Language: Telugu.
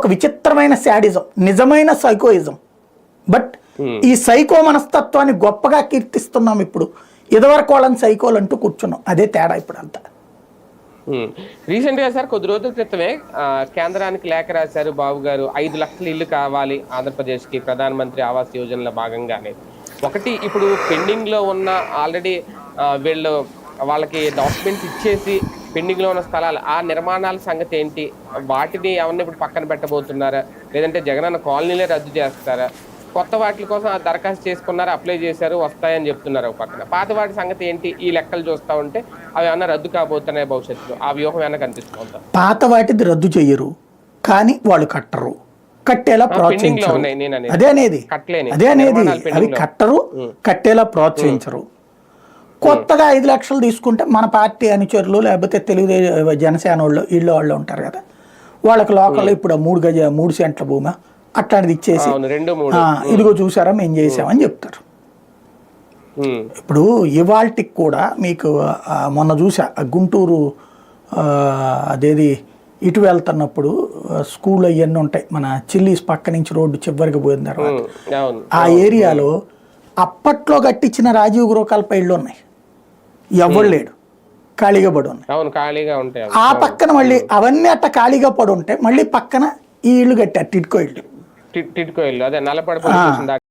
ఒక విచిత్రమైన శాడిజం, నిజమైన సైకోయిజం. బట్ ఈ సైకో మనస్తత్వాన్ని గొప్పగా కీర్తిస్తున్నాం ఇప్పుడు. ఇదివరకు వాళ్ళని సైకోలు అంటూ కూర్చున్నాం. అదే తేడా ఇప్పుడు అంతా. రీసెంట్ గా సార్ కొద్ది రోజుల క్రితమే కేంద్రానికి లేఖ రాశారు బాబు గారు. 5 లక్షల ఇల్లు కావాలి ఆంధ్రప్రదేశ్ కి ప్రధానమంత్రి ఆవాస్ యోజనలో భాగంగానే. ఒకటి ఇప్పుడు పెండింగ్ లో ఉన్న ఆల్రెడీ వాళ్ళకి డాక్యుమెంట్స్ ఇచ్చేసి పెండింగ్ లో ఉన్న స్థలాలు, ఆ నిర్మాణాల సంగతి ఏంటి? వాటిని ఎవరిని ఇప్పుడు పక్కన పెట్టబోతున్నారా, లేదంటే జగనన్న కాలనీలే రద్దు చేస్తారా? కొత్త వాటి కోసం దరఖాస్తు చేసుకున్నారు, అప్లై చేశారు, వస్తాయని చెప్తున్నారు ఒక పక్కన. పాత వాటి సంగతి ఏంటి? ఈ లెక్కలు చూస్తూ ఉంటే అవి ఏమన్నా రద్దు కాబోతున్నాయి భవిష్యత్తులో? ఆ వ్యూహం ఏమన్నా కనిపిస్తుందా? పాత వాటిది రద్దు చెయ్యరు, కానీ వాళ్ళు కట్టరు, కట్టేలా ప్రోత్సహించరు. అదే అనేది అవి కట్టరు, కట్టేలా ప్రోత్సహించరు. కొత్తగా 5 లక్షలు తీసుకుంటే మన పార్టీ అనుచరులు లేకపోతే తెలుగుదేశం జనసేన వాళ్ళు వాళ్ళు ఉంటారు కదా, వాళ్ళకి లోకల్లో ఇప్పుడు 3 సెంట్ల భూమి అట్లాంటిది ఇచ్చేసి ఇదిగో చూసారా మేము చేసామని చెప్తారు. ఇప్పుడు ఇవాల్టికి కూడా మీకు మొన్న చూసా గుంటూరు అదేది ఇటు వెళ్తున్నప్పుడు స్కూల్ అవన్నీ ఉంటాయి, మన చిల్లీస్ పక్క నుంచి రోడ్డు చివరికి పోయిన తర్వాత ఆ ఏరియాలో అప్పట్లో కట్టించిన రాజీవ్ గృహకల్ప ఇళ్ళు ఉన్నాయి, ఎవరు లేడు, ఖాళీగా పడి ఉన్నాయి. ఆ పక్కన మళ్ళీ అవన్నీ అట్ట ఖాళీగా పడి ఉంటే మళ్ళీ పక్కన ఈ ఇల్లు కట్టారు, టిట్కో ఇల్లు. అదే నల్లపడి